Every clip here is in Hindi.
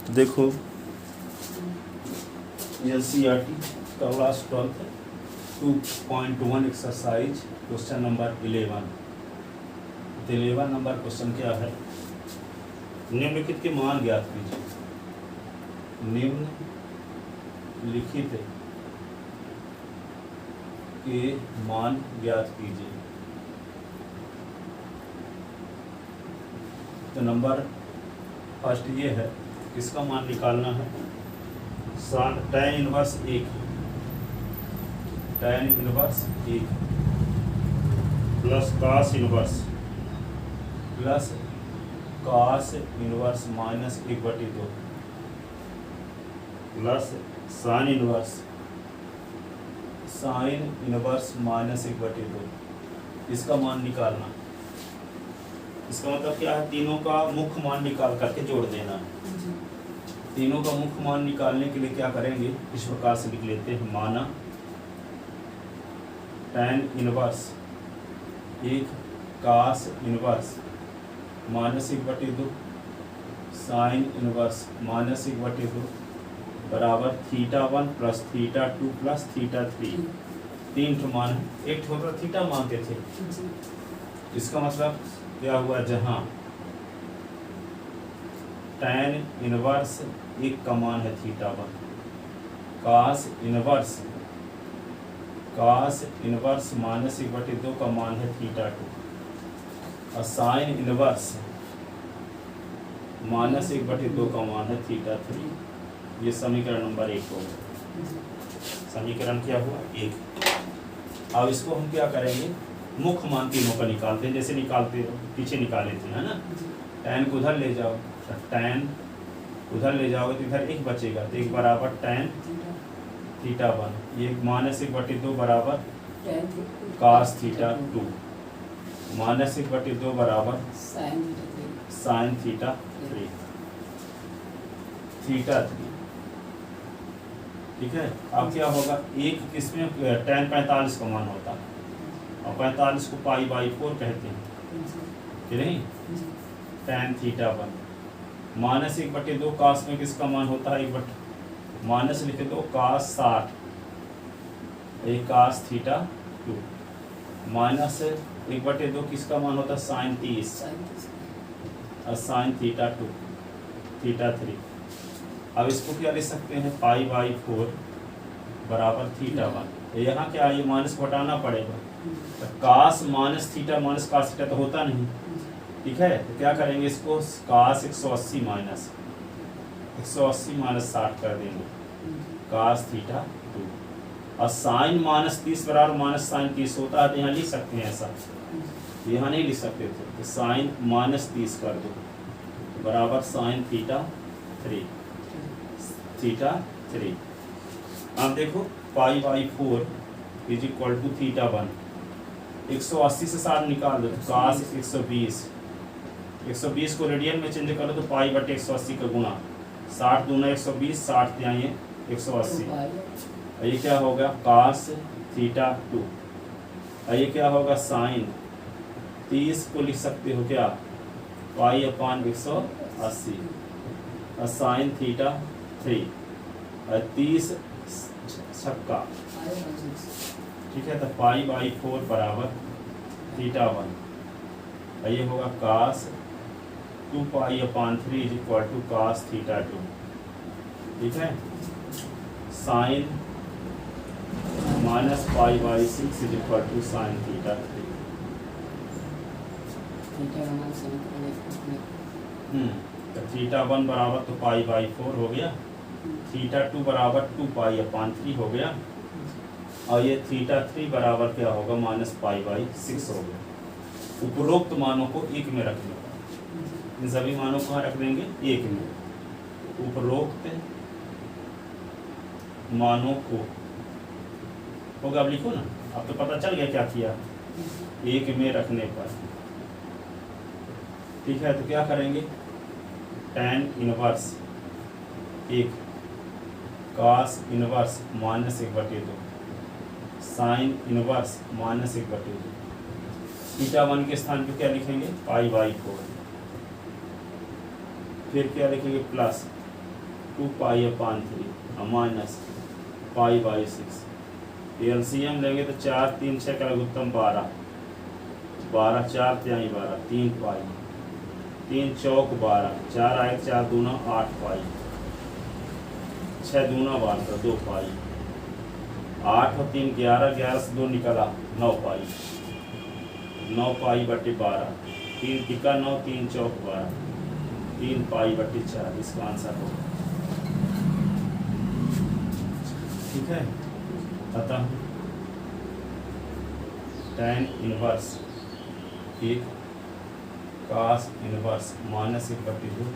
देखो NCERT का क्लास 12 2.1 एक्सरसाइज क्वेश्चन नंबर 11। तो 11 नंबर क्वेश्चन क्या है, निम्नलिखित के मान ज्ञात कीजिए। निम्नलिखित के मान ज्ञात कीजिए। तो नंबर फर्स्ट ये है, किसका मान निकालना है, tan inverse 1 plus cos inverse minus 1/2 plus sin inverse minus 1/2, इसका मान निकालना। इसका मतलब क्या है, तीनों का मुख्य मान निकाल करके जोड़ देना है। तीनों का मुख्य मान निकालने के लिए क्या करेंगे, इस प्रकार से लिख लेते हैं। माना tan inverse 1 cos inverse minus 1/2 sin inverse minus 1/2 बराबर θ1 प्लस θ2 प्लस θ3। तीन ठो मान है, एक ठो तो थीटा मानते थे। इसका मतलब क्या हुआ, जहां tan इनवर्स 1 का मान है θ1, cos इनवर्स माइनस 1/2 का मान है θ2 और sin इनवर्स माइनस 1/2 का मान है θ3। ये समीकरण नंबर 1 हो गया। समीकरण क्या हुआ, 1। अब इसको हम क्या करेंगे, मुख्य मान तीनों का निकालते हैं, जैसे निकालते पीछे निकाले थे, है ना। tan को उधर ले जाओ, tan उधर ले जाओगे तो इधर 1 बचेगा, तो 1 बराबर tan θ1, ये माइनस 1/2 बराबर cos θ2 माइनस 1/2 बराबर sin θ3। ठीक है। अब क्या होगा, एक किसमें tan 45 का मान होता है और 45 को π/4 कहते हैं कि नहीं। tan θ1 माइनस 1/2 cos में किसका मान होता है, माइनस लिखे दो cos 60, एक cos θ2 माइनस 1/2 किसका मान होता है, sin 30 और sin θ2 θ3। अब इसको क्या लिख सकते हैं, π/4 बराबर θ1। यहाँ क्या, ये माइनस को हटाना पड़ेगा, तो cos minus theta minus cos theta तो होता नहीं। ठीक है, तो क्या करेंगे, इसको cos 180 माइनस 60 कर देंगे, cos θ2 और sin माइनस 30 बराबर माइनस sin 30 होता है, तो यहाँ लिख सकते हैं ऐसा, यहाँ नहीं लिख सकते थे, तो sin माइनस 30 कर दो बराबर sin θ3। अब देखो π/4 इज इक्वल टू θ1, 180 से 60 निकाल दो, cos 120 को रेडियन में चेंज करो तो π/180 का गुणा, 60 दूना 120, 60 यहाँ 180, और ये क्या होगा cos θ2, और ये क्या होगा sin 30 को लिख सकते हो क्या, π/180 और sin θ3 और 30 छक्का। ठीक है, तो π/4 बराबर θ1 और ये होगा cos 2π/3 is equal to cos θ2। ठीक है, sin minus π/6 is equal to sin θ3। तो θ1 बराबर तो π/4 हो गया, θ2 बराबर 2π/3 हो गया और ये θ3 बराबर क्या होगा, माइनस π/6 हो गया। उपरोक्त मानों को 1 में रखने का, इन सभी मानों को रख देंगे 1 में। उपरोक्त मानों को होगा, अब लिखो ना, अब तो पता चल गया क्या किया, 1 में रखने पर। ठीक है, तो क्या करेंगे, tan inverse 1 cos inverse minus 1/2 sin inverse minus 1/2, θ1 के स्थान पे क्या लिखेंगे, π/4, फिर क्या लिखेंगे प्लस 2π/3 माइनस π/6। एलसीएम लेंगे तो 4 3 6 का लघुत्तम 12, 12 4 तिहाई 12, 3 पाई, 3 चौक 12, 4 आए 4 दूना 8 पाई, 6 दूना 12 2 पाई, 8 और 3 11, 11 से 2 निकला 9 पाई, 9 π/12, 3 टिका 9, 3 चौक 12, 3 π/4 इसका आंसर होगा। ठीक है, अतः tan इनवर्स एक cos इनवर्स -1/2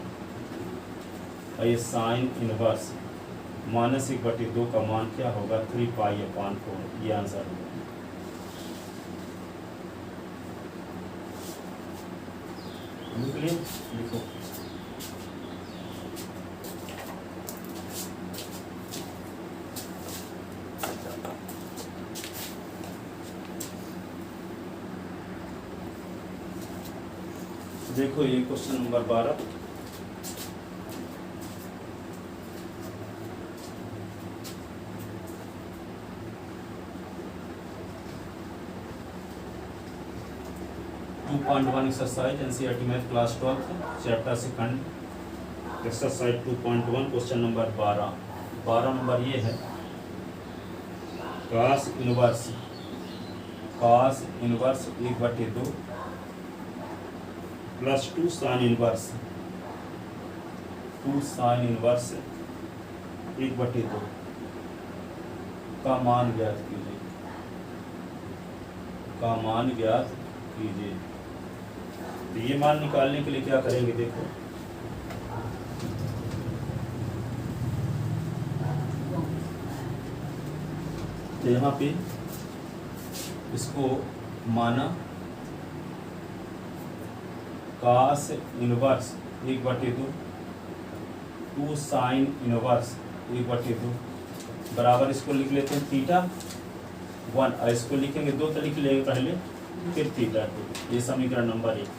और ये sin इनवर्स -1/2 का मान क्या होगा 3π/4, ये आंसर होगा। क्लियर, लिखो। देखो ये question number 12, exercise NCERT math class 12 chapter second exercise 2.1 question number 12 number ये है cos inverse 1/2 plus 2 sin inverse 1/2 का मान ज्ञात कीजिए। तो ये मान निकालने के लिए क्या करेंगे, देखो तो यहाँ पे इसको माना cos इनवर्स 1/2 2 sin इनवर्स 1/2 बराबर इसको लिख लेते हैं θ1, और इसको लिखेंगे 2 तो लिख लेंगे पहले, फिर θ2। ये समीकरण नंबर 1,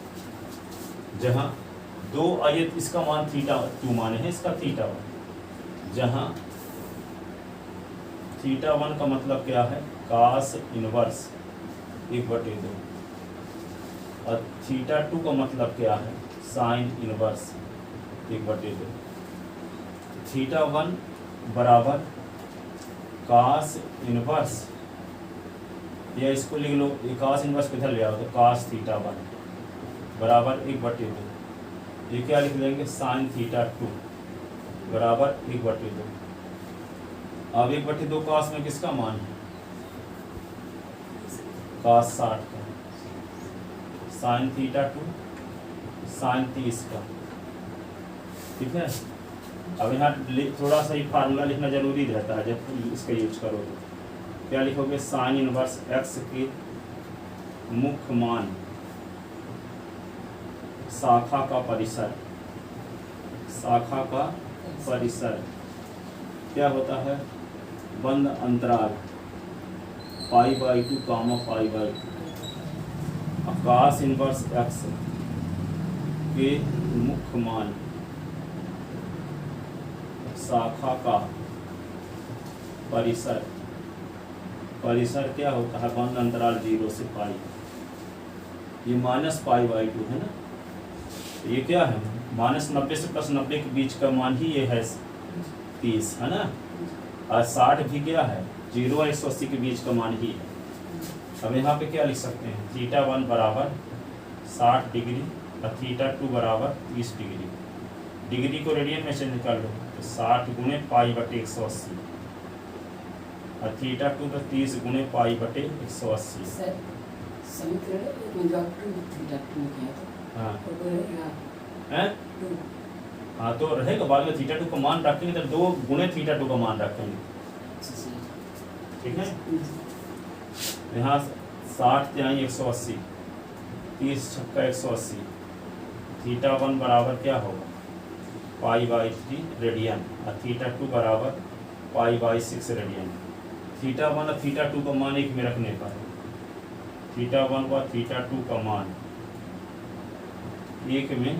जहाँ 2 आयत इसका मान θ2 माने है, इसका θ1, जहाँ θ1 का मतलब क्या है cos इनवर्स 1/2 और θ2 का मतलब क्या है sin इनवर्स 1/2। θ1 बराबर cos इनवर्स, या इसको लिख लो, ये cos इनवर्स किधर ले आओ तो cos θ1 बराबर 1/2, ये क्या लिख लेंगे sin θ2 बराबर 1/2। अब 1/2 cos में किसका मान है cos 60 का, sin θ2 sin 30 का। ठीक है, अब यहाँ थोड़ा सा ही फार्मूला लिखना जरूरी रहता है जब इसका यूज करो तो क्या लिखोगे sin इनवर्स x के मुख्य मान शाखा का परिसर क्या होता है बंद अंतराल π/2 π/2 cos इनवर्स x के मुख्य मान शाखा का परिसर क्या होता है बंद अंतराल 0 से π, ये -π/2 है ना, ये क्या है -90 से +90 के बीच का मान ही ये है 30 है ना, और 60 भी क्या है 0 और 180 के बीच का मान ही है। अब यहाँ पे क्या लिख सकते हैं θ1 बराबर 60 डिग्री और θ2 बराबर 30 डिग्री, डिग्री को रेडियन में चेंज कर लो तो 60 गुणे π/180 और θ2 तो 30 गुणे π/180। हाँ तो रहेगा बाद में θ2 का मान रखेंगे तो 2 गुणे θ2 का मान रखेंगे। ठीक है, यहाँ 60 तिहाई 180, 30 छक्का 180, θ1 बराबर क्या होगा π/3 रेडियन और θ2 बराबर π/6 रेडियन। θ1 और θ2 का मान एक में रखने पर, θ1 व θ2 का मान एक में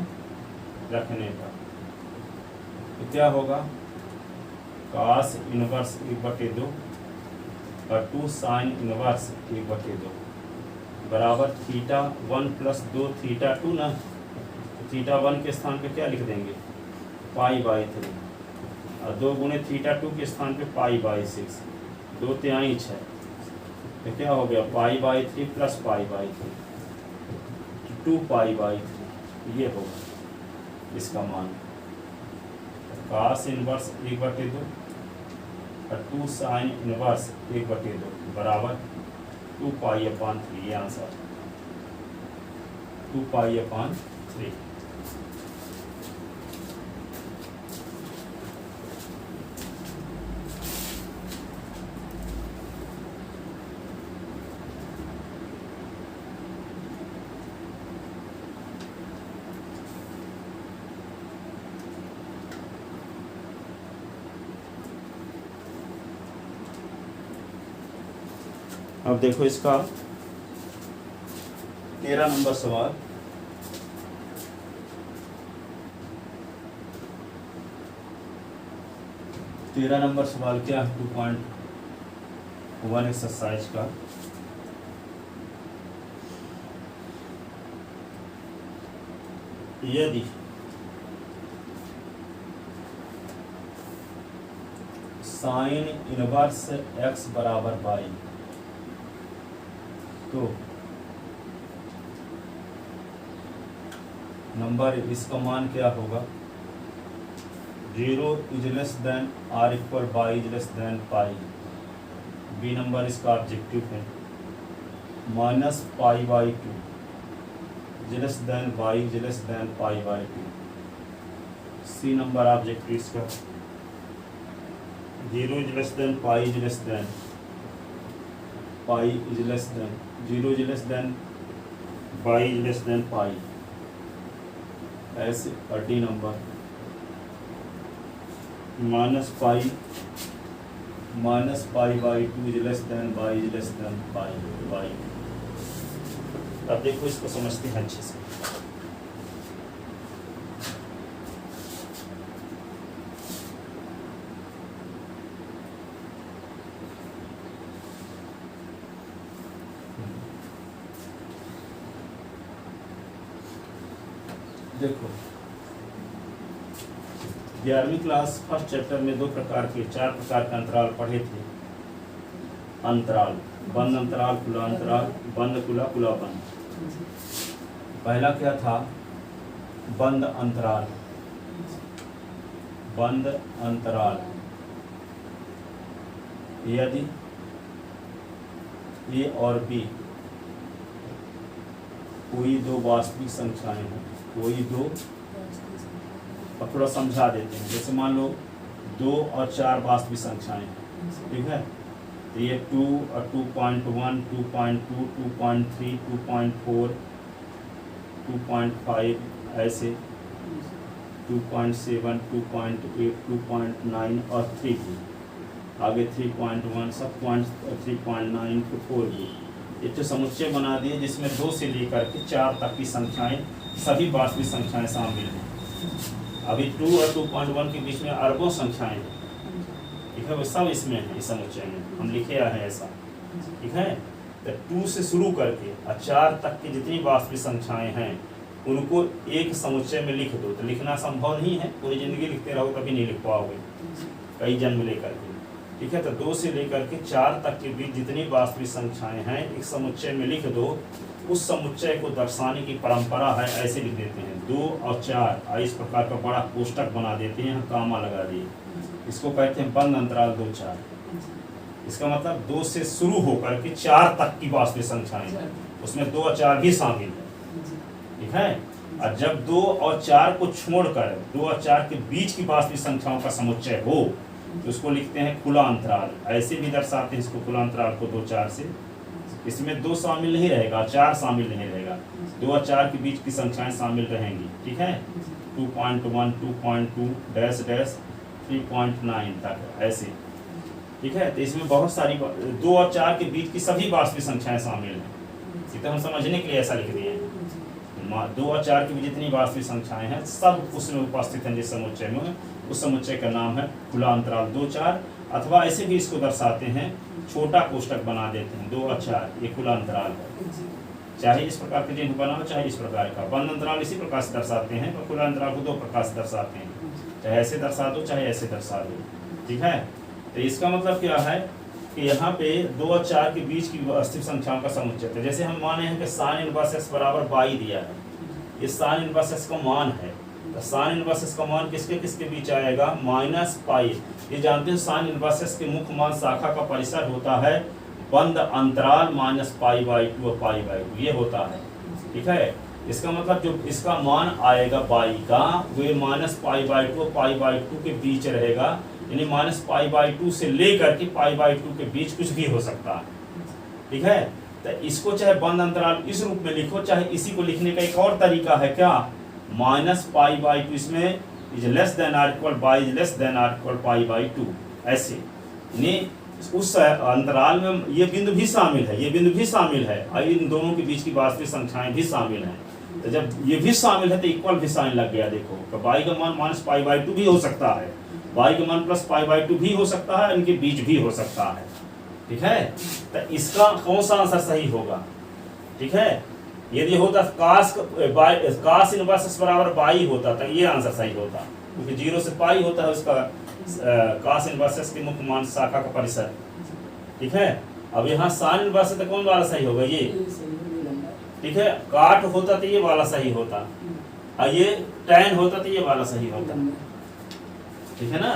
रखने पर तो क्या होगा cos इनवर्स 1/2 और 2 sin इनवर्स 1/2 बराबर थीटा 1 + 2 थीटा 2 ना, तो थीटा 1 के स्थान पे क्या लिख देंगे π/3 और 2 गुणे थीटा 2 के स्थान पे π/6, 2 तिहाई 6, तो क्या हो गया π/3 + π/3 2π/3, ये होगा इसका मान। cos इनवर्स 1/2 और 2 sin इनवर्स 1/2 बराबर 2π/3, ये आंसर 2π/3। अब देखो इसका 13 नंबर सवाल। तेरह नंबर सवाल क्या है 2.1 एक्सरसाइज का। यदि साइन इनवर्स x बराबर y, तो नंबर इसका मान क्या होगा 0 < r = y < π। बी नंबर इसका ऑब्जेक्टिव है -π/2 < y π/2। सी नंबर ऑब्जेक्टिव इसका 0 < π < 0 y π ऐसे। और डी नंबर -π/2 < y π। अब देखो इसको समझते हैं अच्छे से। देखो 11वीं क्लास फर्स्ट चैप्टर में 4 प्रकार के अंतराल पढ़े थे। अंतराल, बंद अंतराल, खुला अंतराल, बंद खुला, खुला बंद। पहला क्या था बंद अंतराल। बंद अंतराल यदि ए और बी कोई दो वास्तविक संख्याएं हैं, कोई दो, अब थोड़ा समझा देते हैं। जैसे मान लो 2 और 4 वास्तविक संख्याएं हैं, ठीक है। तो ये 2 और 2.1, 2.2, 2.3, 2.4, 2.5 ऐसे 2.7, 2.8, 2.9 और 3 भी आगे 3.1 सब 3.9 to 4 भी। ये तो समुच्चय बना दिए जिसमें 2 से लेकर के 4 तक की संख्याएं सभी वास्तविक संख्याएं शामिल हैं। अभी 2 और 2.1 के बीच में अरबों संख्याएं हैं, ठीक है। वो सब इसमें है, इस समुच्चय में हम लिखे आए हैं ऐसा, ठीक है। तो 2 से शुरू करके और 4 तक की जितनी वास्तविक संख्याएं हैं उनको एक समुच्चय में लिख दो। तो लिखना संभव नहीं है, पूरी जिंदगी लिखते रहो कभी नहीं लिख पाओगे, कई जन्म लेकर के, ठीक है। तो 2 से लेकर के 4 तक के बीच जितनी वास्तविक संख्याएं हैं एक समुच्चय में लिख दो। उस समुच्चय को दर्शाने की परंपरा है, ऐसे लिख देते हैं 2 और 4। इस प्रकार का बड़ा कोष्टक बना देते हैं, यहाँ कामा लगा दिए। इसको कहते हैं बंद अंतराल 2, 4। इसका मतलब 2 से शुरू होकर के 4 तक की वास्तविक संख्याएं, उसमें 2 और 4 भी शामिल है, ठीक है। और जब 2 और 4 को छोड़कर 2 और 4 के बीच की वास्तविक संख्याओं का समुच्चय हो तो उसको लिखते हैं खुला अंतराल। ऐसे भी दर्शाते हैं इसको, खुला अंतराल को 2, 4 से। इसमें 2 शामिल नहीं रहेगा, 4 शामिल नहीं रहेगा, 2 और 4 के बीच की संख्याएं शामिल रहेंगी, ठीक है। 2.1, 2.2 डैश 3.9 तक ऐसे, ठीक है। तो इसमें बहुत सारी 2 और 4 के बीच की सभी वास्तविक संख्याएं शामिल हैं। तो हम समझने के लिए ऐसा लिख दिए हैं 2 और 4 की भी जितनी वास्तविक संख्याएं हैं सब उसमें उपस्थित हैं जिस समुच्चय में, उस समुच्चय का नाम है खुला अंतराल 2 4। अथवा ऐसे भी इसको दर्शाते हैं, छोटा कोष्टक बना देते हैं 2 और 4, ये खुला अंतराल है। चाहे इस प्रकार के चिन्ह बना हो चाहे इस प्रकार का। बंद अंतराल इसी प्रकार से दर्शाते हैं और खुला अंतराल को 2 प्रकार से दर्शाते हैं, चाहे ऐसे दर्शा दो चाहे ऐसे दर्शा दो। ठीक है, तो इसका मतलब क्या है कि यहाँ पे 2 और 4 के बीच की वास्तविक संख्याओं का समुच्चय है। जैसे हम माने हैं कि साइन इनवर्स x बराबर 22 दिया है, ये साइन इनवर्स x का मान है, तो साइन इनवर्स x का मान किसके किसके बीच आएगा, -पाई। ये जानते हैं साइन इनवर्स x के मुख्य मान शाखा का परिसर होता है बंद अंतराल -π/2 और π/2, ये होता है। ठीक है, इसका मतलब जो इसका मान आएगा बाई का वो -π/2 और π/2 के बीच रहेगा, यानी -π/2 से लेकर के π/2 के बीच कुछ भी हो सकता है। ठीक है, तो इसको चाहे बंद अंतराल इस रूप में लिखो, चाहे इसी को लिखने का एक और तरीका है, क्या, -π/2 इसमें is less than or equal by is less than or equal π/2, ऐसे। यानी उस अंतराल में ये बिंदु भी शामिल है, ये बिंदु भी शामिल है, और इन दोनों के बीच की वास्तविक संख्याएं भी शामिल हैं। तो जब ये भी शामिल है तो इक्वल भी साइन लग गया। देखो तो बाई का मान -π/2 भी हो सकता है, बाई का मान +π/2 भी हो सकता है, इनके बीच भी हो सकता है। ठीक है, तो इसका कौन सा आंसर सही होगा। ठीक है, यदि होता कास इनवर्स बराबर बाई होता तो ये आंसर सही होता, क्योंकि 0 से पाई होता है उसका कास इनवर्स के मुख्य मान शाखा का परिसर। ठीक है, अब यहाँ साइन इनवर्स तो कौन वाला सही होगा, ये। ठीक है, काट होता तो ये वाला सही होता, और ये टैन होता तो ये वाला सही होता। ठीक है ना,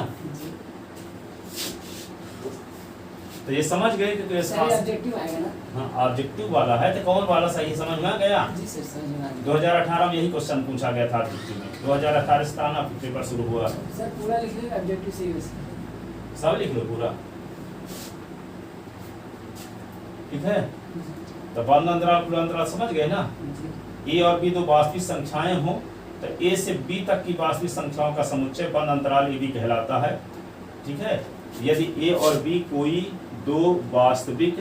तो ये समझ गए कि ऑब्जेक्टिव आएगा ना। हाँ, ऑब्जेक्टिव वाला है तो कौन वाला सही समझ में आ गया। जी सर, समझ में आ गया। 2018 में यही क्वेश्चन पूछा गया था ऑब्जेक्टिव में, 2018 से था ना पेपर शुरू हुआ। सर पूरा लिख लीजिए ऑब्जेक्टिव सही है, सब लिख लो पूरा। ठीक है, तो बंद अंतराल खुला अंतराल समझ गए ना। ए और बी दो वास्तविक संख्याएं हो तो ए से बी तक की वास्तविक संख्याओं का समुच्चय बंद अंतराल ए बी कहलाता है। ठीक है, यदि ए और बी कोई दो वास्तविक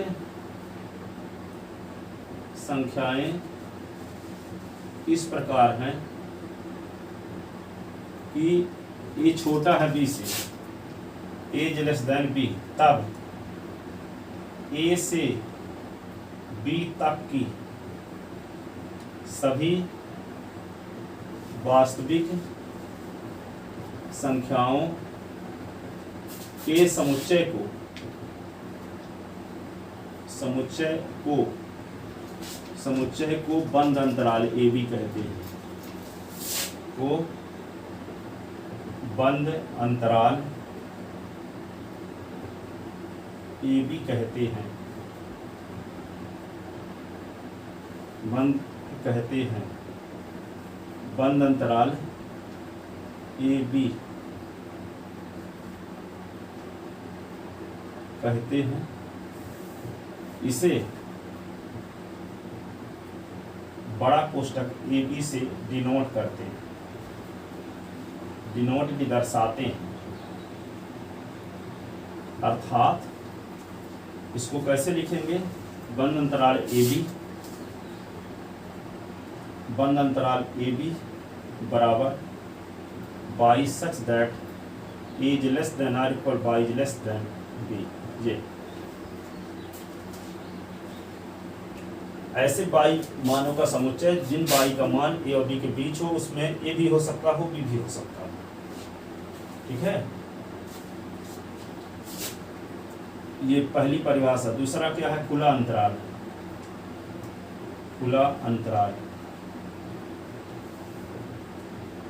संख्याएं इस प्रकार हैं कि ए छोटा है बी से, ए इज लेस देन बी, तब ए से बी तक की सभी वास्तविक संख्याओं के समुच्चय को बंद अंतराल ए बी कहते हैं, को बंद अंतराल ए बी कहते हैं, बंद कहते हैं, बंद अंतराल ए बी कहते हैं। इसे बड़ा कोष्टक ए बी से डिनोट करते हैं, डिनोट भी दर्शाते हैं। अर्थात इसको कैसे लिखेंगे, बंद अंतराल ए बी, बंद अंतराल ए बी बराबर Y such that A is less than or equal by is less than B. ये ऐसे बाई मानों का समुच्चय जिन बाई का मान ए और बी के बीच हो, उसमें ए भी हो सकता हो बी भी हो सकता हो। ठीक है, ये पहली परिभाषा। दूसरा क्या है, खुला अंतराल। खुला अंतराल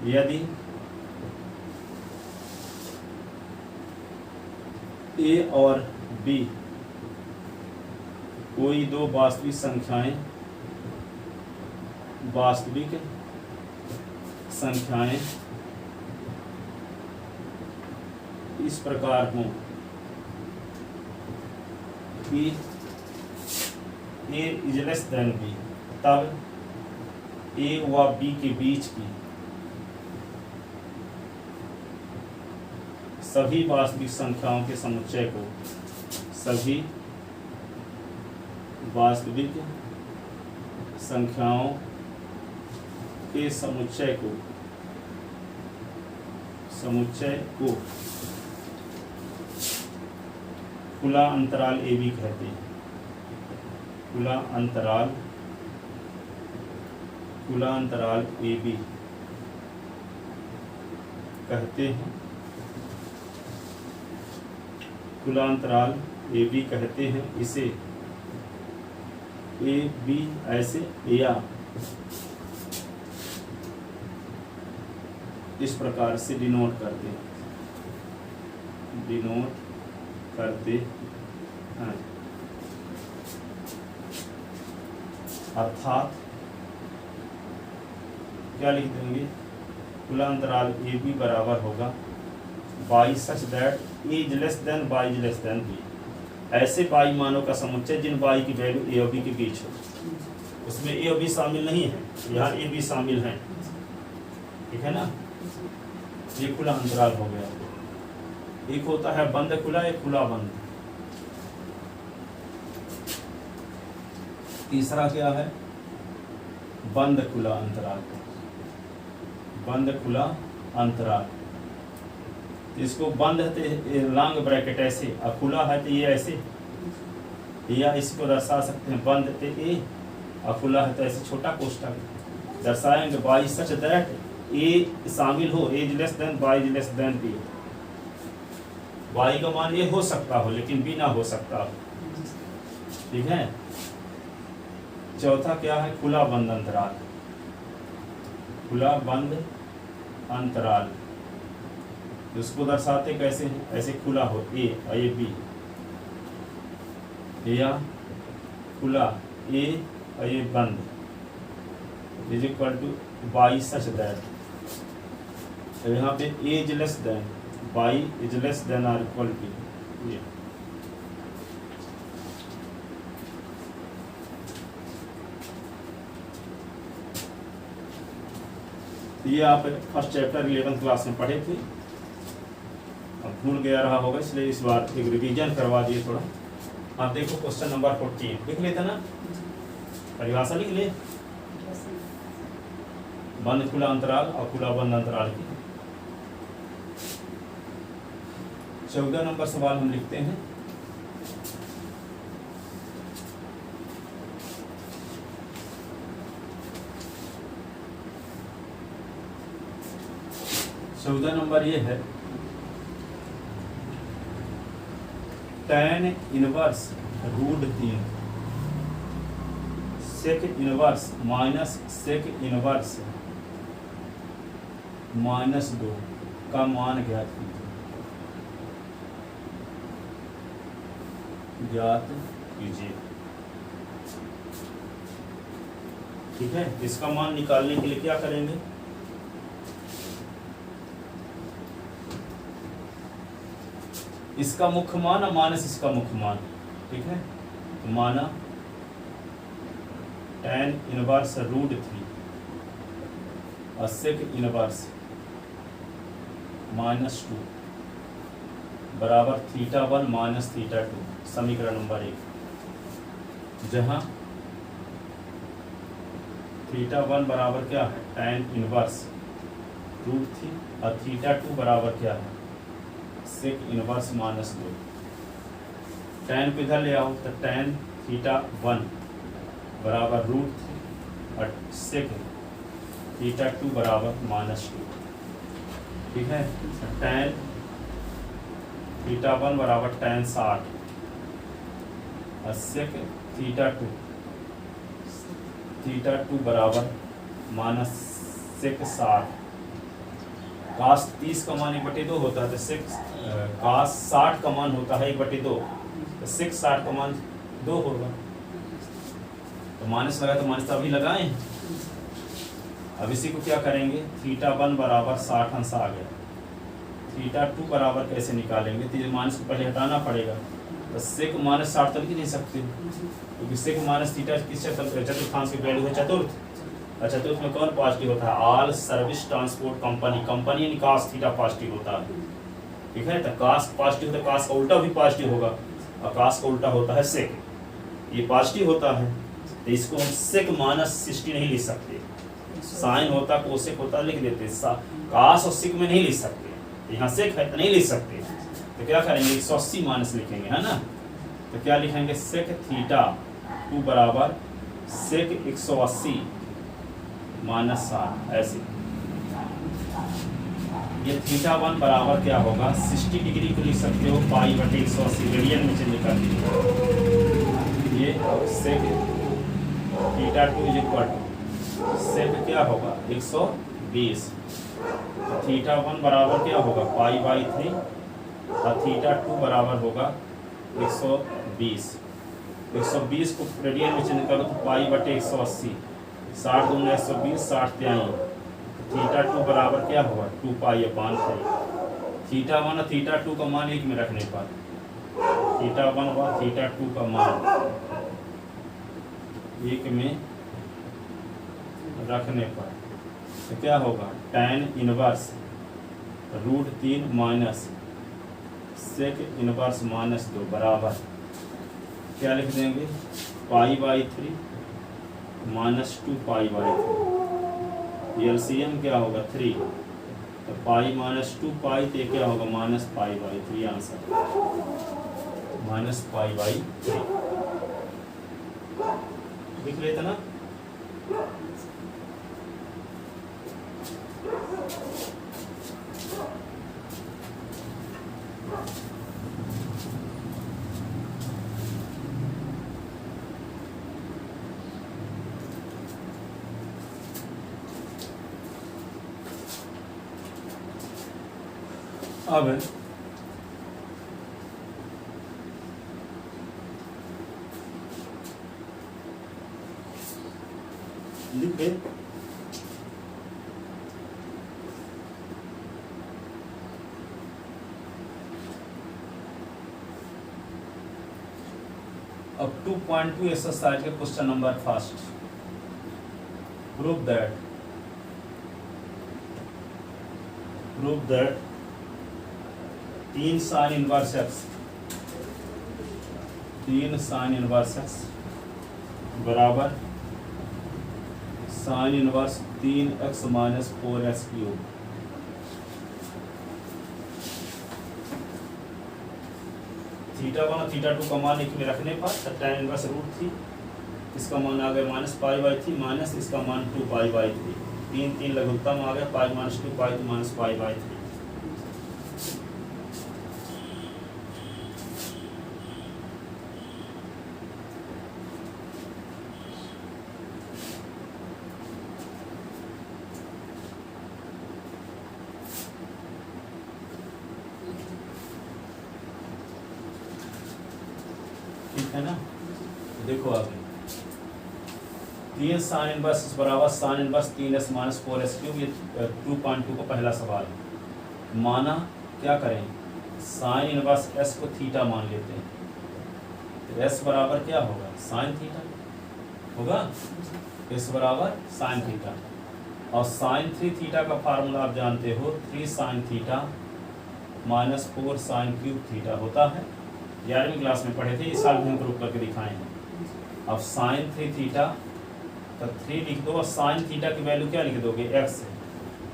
यदि ए और बी कोई दो वास्तविक संख्याएं इस प्रकार हों कि ए इज लेस देन बी, तब ए व बी के बीच की सभी वास्तविक संख्याओं के समुच्चय को, सभी वास्तविक संख्याओं के समुच्चय समुच्चय को खुला अंतराल ए बी कहते हैं। खुला अंतराल ए बी कहते हैं। खुला अंतराल ए बी कहते हैं। इसे ए बी ऐसे या इस प्रकार से डिनोट करते हैं। अर्थात क्या लिख देंगे, खुला अंतराल ए बी बराबर होगा y such that A is less than y is less than B. ऐसे बाई मानों का समुच्चय जिन बाई की वैल्यू ए और बी के बीच हो। उसमें ए और बी शामिल नहीं है, यहाँ ए बी शामिल है, ठीक है ना। ये खुला अंतराल हो गया। एक होता है बंद खुला, एक खुला बंद। तीसरा क्या है, बंद खुला अंतराल। बंद खुला अंतराल, इसको बंद है तो लॉन्ग ब्रैकेट ऐसे, और खुला है तो ये ऐसे, या इसको दर्शा सकते हैं बंद तो ए और खुला है तो ऐसे छोटा कोष्ठक दर्शाएंगे बाई सच दैट ए शामिल हो, A is less than y is less than B. Y का मान ए हो सकता हो लेकिन बी ना हो सकता हो, ठीक है। चौथा क्या है, खुला बंद अंतराल। खुला बंद अंतराल इसको दर्शाते कैसे हैं, ऐसे खुला हो ए और ये बी, या खुला ए और ये बंद is equal to y such that. यहाँ पे A is less than y is less than or equal to ये। ये आप फर्स्ट चैप्टर 11th क्लास में पढ़े थे, अब भूल गया रहा होगा इसलिए इस बार एक रिवीजन करवा दिए थोड़ा। आप देखो क्वेश्चन नंबर 14 लिख लेते ना, परिभाषा लिख ले, बंद खुला अंतराल और खुला बंद अंतराल की। 14 नंबर सवाल हम लिखते हैं। चौदह नंबर ये है, tan inverse √3 sec inverse minus sec inverse -2 का मान ज्ञात कीजिए। ठीक है, इसका मान निकालने के लिए क्या करेंगे, इसका मुख्य मान और माइनस इसका मुख्य मान, ठीक है। तो माना tan इनवर्स √3 और सेक इनवर्स -2 बराबर θ1 माइनस θ2, समीकरण नंबर 1, जहां θ1 बराबर क्या है, tan इनवर्स √3 और θ2 बराबर क्या है, सेक इनवर्स -2। tan को इधर ले आओ तो tan θ1 बराबर √3 और सेक θ2 बराबर -2, ठीक है। tan θ1 बराबर tan 60 और सेक θ2 बराबर -सेक 60। कास 30 का मान 1/2 होता है, तो सेक कास 60 का मान होता है 1/2, तो सेक 60 का मान 2 होगा। तो माइनस लगा तो माइनस अभी लगाएं। अब इसी को क्या करेंगे, θ1 बराबर 60 अंश आ गया, θ2 बराबर कैसे निकालेंगे, तो ये माइनस को पहले हटाना पड़ेगा। तो सेक -60 तो लिख नहीं सकते, क्योंकि सेक माइनस थीटा किस चतुर्थांश की वैल्यू है, चतुर्थ। और चतुर्थ में कौन पॉजिटिव होता है, all service transport company, company cos theta positive होता है, ठीक है। तो कास पॉजिटिव तो कास का उल्टा भी पॉजिटिव होगा, और कास का उल्टा होता है सेक, ये पॉजिटिव होता है, तो इसको हम सेक -60 नहीं लिख सकते। साइन होता कोसेक होता लिख देते, कास और सेक में नहीं लिख सकते, यहाँ सेक है तो नहीं लिख सकते, तो क्या करेंगे 180 माइनस लिखेंगे, है ना। तो क्या लिखेंगे सेक थीटा 2 बराबर सेक 180 माइनस 60, ऐसे। ये थीटा 1 बराबर क्या होगा 60 डिग्री को लिख सकते हो पाई बटे 180, रेडियन में चेंज कर दीजिए। ये sec theta 2 is equal to sec क्या होगा 120, थीटा 1 बराबर क्या होगा पाई बाई 3 और थीटा 2 बराबर होगा 120। 120 को रेडियन में चेंज करो तो पाई बटे 180, 60 दूनी 120, 60 त्याई, थीटा 2 बराबर क्या होगा 2 पाई अपान 3। थीटा 1 और थीटा 2 का मान एक में रखने पर, थीटा 1 और थीटा 2 का मान एक में रखने पर तो क्या होगा tan inverse √3 minus sec inverse -2 बराबर क्या लिख देंगे pi by 3 minus 2 pi by 3। LCM क्या होगा 3, तो पाई माइनस 2 पाई तो क्या होगा minus pi by 3, answer minus pi by 3 लिख लेते ना। अब लिखे अब 2.2 एक्सरसाइज के question number first, prove that तीन sine inverse x, 3 sine inverse x बराबर sine inverse 3x minus 4x cube. Theta 1 और थीटा 2 का मान एक में रखने पर tan इनवर्स √3, इसका मान आ गया माइनस पाई बाई 3 माइनस इसका मान 2 पाई बाई 3, 3 3 लघुत्तम आ गया पाई माइनस 2 पाई तो माइनस पाई बाई 3। ठीक है ना। देखो आगे 3 साइन इनवर्स बराबर sine inverse 3s minus 4s cube, ये 2.2 का पहला सवाल है। माना क्या करें साइन इनवर्स s को थीटा मान लेते हैं, तो s बराबर क्या होगा साइन थीटा होगा, s बराबर साइन थीटा, और साइन 3 थीटा का फार्मूला आप जानते हो 3 sine theta minus 4 sine cube theta होता है, 11वीं क्लास में पढ़े थे, इस साल भी हम प्रूव करके दिखाए हैं। अब साइन 3 थीटा तो 3 लिख दो और साइन थीटा की वैल्यू क्या लिख दोगे x है,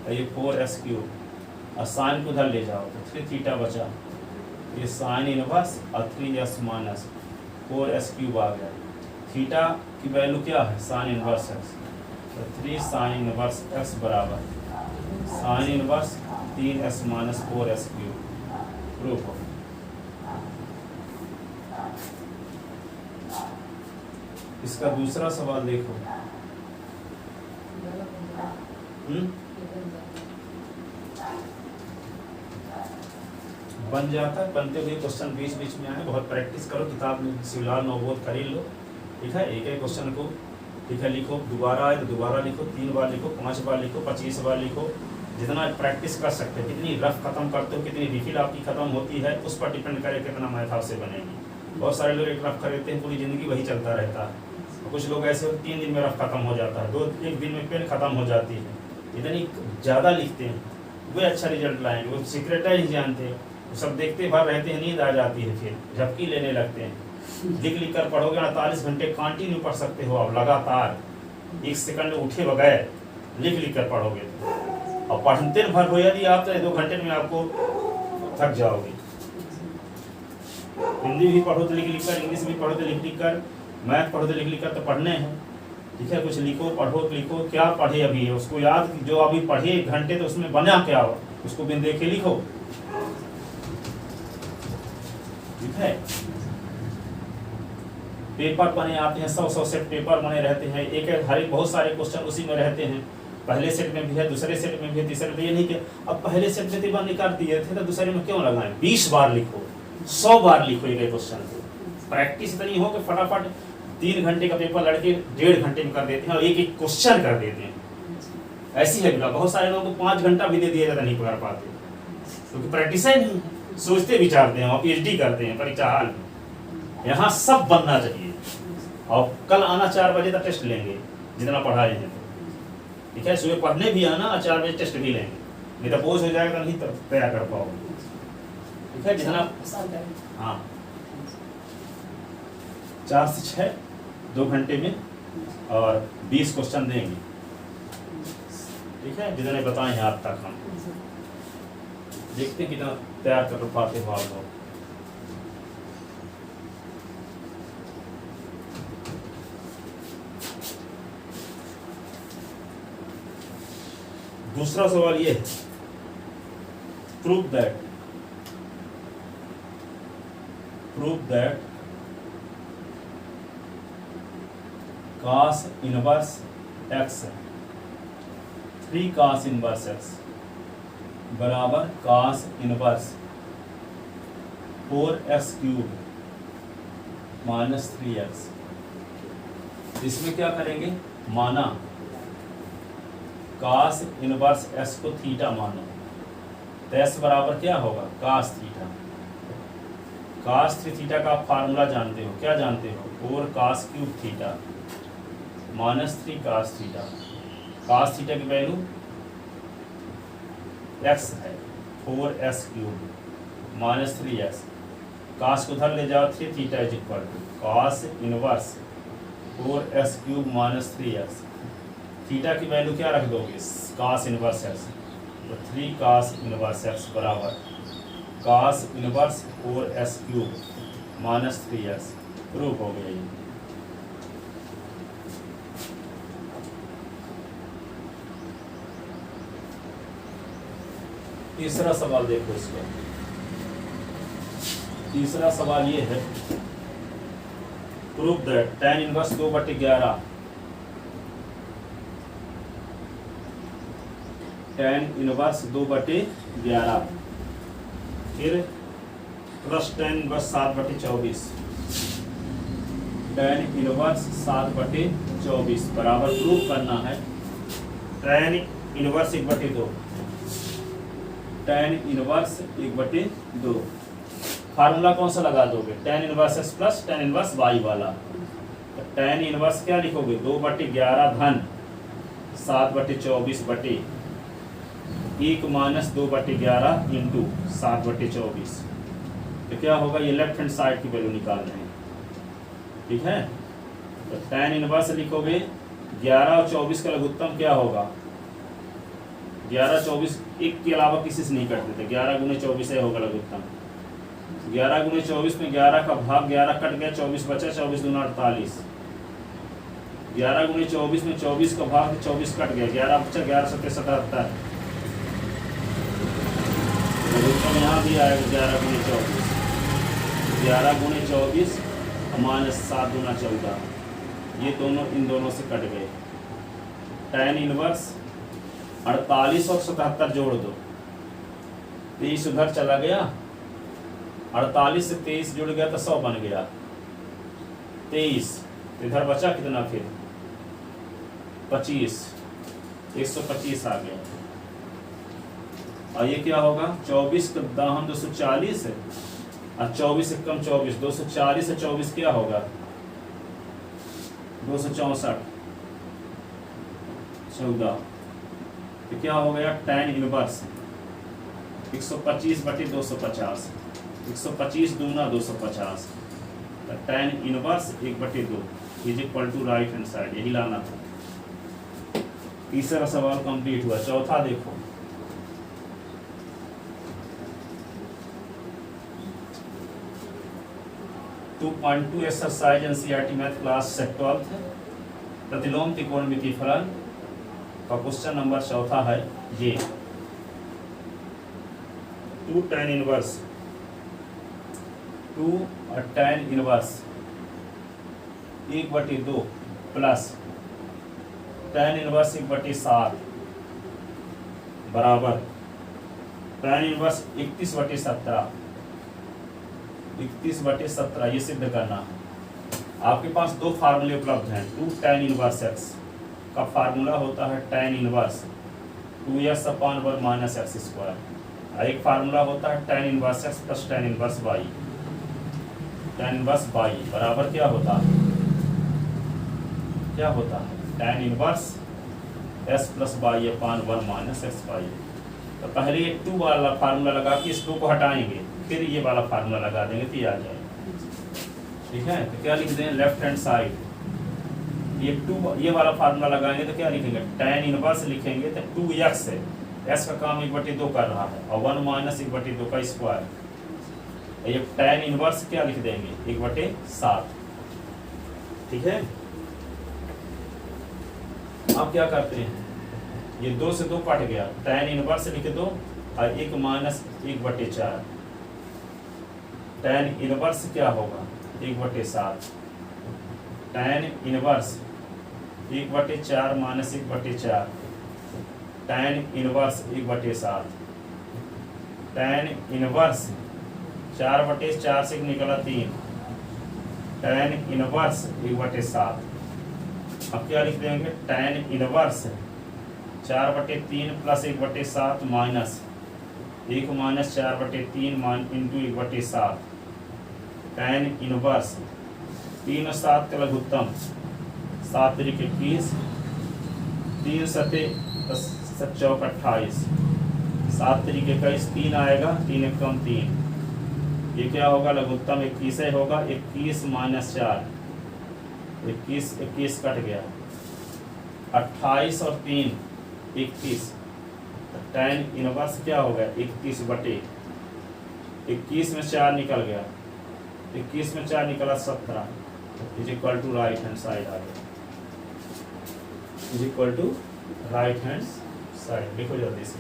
तो ये 4s क्यूब और साइन को उधर ले जाओ तो 3 थीटा बचा, ये साइन इनवर्स और 3s माइनस 4s क्यूब आ गया। थीटा की वैल्यू क्या है साइन इनवर्स x, तो 3 साइन इनवर्स x बराबर sine inverse 3s minus 4s cube. Proof हो। इसका दूसरा सवाल देखो, बन जाता है, बनते हुए क्वेश्चन बीच बीच में आए, बहुत प्रैक्टिस करो, किताब में सिविलार नवबोध खरीद लो, ठीक है। एक एक क्वेश्चन को ठीक है लिखो, दोबारा आए तो दोबारा लिखो, 3 बार लिखो, 5 बार लिखो, 25 बार लिखो, जितना प्रैक्टिस कर सकते हो। कितनी रफ खत्म करते हो, कितनी रिफिल आपकी खत्म होती है, उस पर डिपेंड करे कितना मैथ आपसे बनेगी। बहुत सारे लोग एक रफ खरीदते हैं, पूरी ज़िंदगी वही चलता रहता है। कुछ लोग ऐसे 3 दिन में रफ खत्म हो जाता है, 1 दिन में पेन खत्म हो जाती है। इतनी ज़्यादा लिखते हैं वे अच्छा रिजल्ट लाएंगे, वो सीक्रेट नहीं जानते, वो सब देखते भर रहते हैं, नींद आ जाती है, फिर झपकी लेने लगते हैं। लिख कर पढ़ोगे 48 घंटे कंटिन्यू पढ़ सकते हो आप लगातार, 1 सेकंड उठे बगैर लिख कर पढ़ोगे और पढ़ते भर हो यदि आप तो 2 घंटे में आपको थक जाओगे। हिंदी भी पढ़ो तो लिख लिख कर, इंग्लिश भी पढ़ो तो लिख लिख कर, मैथ पढ़ो तो लिख लिख कर तो पढ़ने हैं, ठीक है। कुछ लिखो, पढ़ो, लिखो, क्या पढ़े अभी उसको याद, जो अभी पढ़े 1 घंटे तो उसमें बना क्या हो उसको बिन देखे लिखो, ठीक है। पेपर बने आते हैं, 100 सेट पेपर बने रहते हैं, एक हर एक बहुत सारे क्वेश्चन उसी में रहते हैं। पहले सेट में भी है, दूसरे सेट में भी है, तीसरे में ये नहीं कि अब पहले सेट में 3 बार निकाल दिए थे तो दूसरे में क्यों लगाएं, 20 बार लिखो, 100 बार लिखो एक क्वेश्चन को। प्रैक्टिस इतनी हो कि फटाफट 3 घंटे का पेपर लड़के 1.5 घंटे में कर देते हैं और एक एक क्वेश्चन कर देते हैं। ऐसी है बिला, बहुत सारे लोगों को 5 घंटा भी दे दिया जाता नहीं कर पाते, क्योंकि प्रैक्टिस ही नहीं है, सोचते विचारते हैं और PhD करते हैं परीक्षा हाल में। यहाँ सब बनना चाहिए। और कल आना 4 बजे तक टेस्ट लेंगे जितना पढ़ाए हैं, ठीक है। सुबह पढ़ने भी आना और 4 बजे टेस्ट भी लेंगे, नहीं तो बोझ हो जाएगा, नहीं तो तैयार कर पाओगे, ठीक है। जितना हाँ 4 से 6 2 घंटे में और 20 क्वेश्चन देंगे, ठीक है। जितने बताए हैं आज तक हम देखते हैं कितना तैयार कर पाते हो आप लोग। दूसरा सवाल ये है, prove that cos inverse x 3 cos inverse x बराबर cos inverse 4x cube minus 3x। इसमें क्या करेंगे, माना cos इनवर्स s को थीटा मानो, तो s बराबर क्या होगा cos थीटा। cos 3 थीटा का आप फार्मूला जानते हो, क्या जानते हो, 4 cos cube theta minus 3 cos theta. cos theta की वैल्यू x है, 4s cube minus 3x। cos को उधर ले जाओ, 3 theta is equal to cos inverse 4s cube minus 3x। Theta की वैल्यू क्या रख दोगे, cos इनवर्स x, तो 3 cos इनवर्स x बराबर cos inverse 4s cube minus 3x। Proof हो गया ये। तीसरा सवाल देखो इसका। तीसरा सवाल ये है, proof that tan inverse 2/11 tan inverse 2/11 फिर plus tan inverse 7/24 tan inverse 7/24 बराबर प्रूफ करना है tan inverse 1/2 tan inverse 1/2। Formula कौन सा लगा दोगे, tan inverse x plus tan inverse y वाला। तो tan इनवर्स क्या लिखोगे, 2/11 धन 7/24 बटे 1 माइनस 2/11 इंटू 7/24। तो क्या होगा, ये लेफ्ट हैंड साइड की वैल्यू निकाल रहे हैं, ठीक है। तो tan इनवर्स लिखोगे 11 और 24 का लघुत्तम क्या होगा, 11 24 1 के अलावा किसी से नहीं करते थे, 11 गुने 24 है होगा लघुत्तम। 11 गुने 24 में 11 का भाग 11 कट गया, 24 बचा, 24 दूना 48। 11 गुने 24 में 24 का भाग 24 कट गया, 11 बचा, 11 7 77। लघुत्तम यहाँ भी आएगा 11 गुने 24, 11 गुने 24 माइनस 7 दूना 14, ये दोनों इन दोनों से कट गए। tan इनवर्स 48 और 77 जोड़ दो, 23 उधर चला गया, 48 से 23 जुड़ गया तो 100 बन गया, 23 इधर बचा कितना, फिर 25, 125 आ गया। और ये क्या होगा, 24 का दाहन 240 है और 24 से कम 24, 240 से 24 क्या होगा, 264 14। तो क्या हो गया, tan इनवर्स 125/250, 125 दूना 250, तो tan inverse 1/2 is equal to right hand side, यही लाना था। तीसरा सवाल कंप्लीट हुआ। चौथा देखो, 2.2 exercise NCERT math class 12th प्रतिलोम त्रिकोणमितीय फलन का क्वेश्चन नंबर 4 है ये 2 tan inverse 2 tan inverse 1/2 plus tan inverse 1/7 बराबर tan इनवर्स 31/17 ये सिद्ध करना है। आपके पास दो फार्मूले उपलब्ध हैं। 2 tan इनवर्स x का फार्मूला होता है tan इनवर्स 2x अपॉन वर्ग माइनस एक्स स्क्वायर। एक फार्मूला होता है tan inverse x plus tan inverse y। tan inverse y बराबर क्या होता है tan inverse s plus y upon वर्ग माइनस एक्स वाई। तो पहले ये 2 वाला फार्मूला लगा के इस 2 को हटाएंगे, फिर ये वाला फार्मूला लगा देंगे तो ये आ जाएगा। ठीक है, तो क्या लिख दें लेफ्ट हैंड साइड ये वाला फार्मूला लगाएंगे तो क्या लिखेंगे tan इनवर्स लिखेंगे तो 2x है, s का काम 1/2 कर रहा है और 1 माइनस 1/2 का स्क्वायर। ये tan इनवर्स क्या लिख देंगे 1/7। ठीक है, अब क्या करते हैं ये 2 से 2 कट गया, tan इनवर्स लिख दो और 1 माइनस 1/4। tan इनवर्स क्या होगा 1/7। tan inverse 1/4 minus 1/4 tan inverse 1/7। tan inverse 4/4 से निकला 3 tan इनवर्स 1/7। अब क्या लिख देंगे tan inverse 4/3 plus 1/7 minus 1 minus 4/3 into 1/7 tan inverse 3 और 7 का लघुत्तम 7 × 21 3 सते 4 28 7 × 21 3 आएगा 3 × 3। ये क्या होगा लघुत्तम 21 होगा। 21 माइनस 4 21 कट गया 28 और 3 21। tan इनवर्स क्या होगा 31/21 में 4 निकल गया 21 में 4 निकला 17 is equal to right hand side आ गया is equal to right hand side. देखो जल्दी से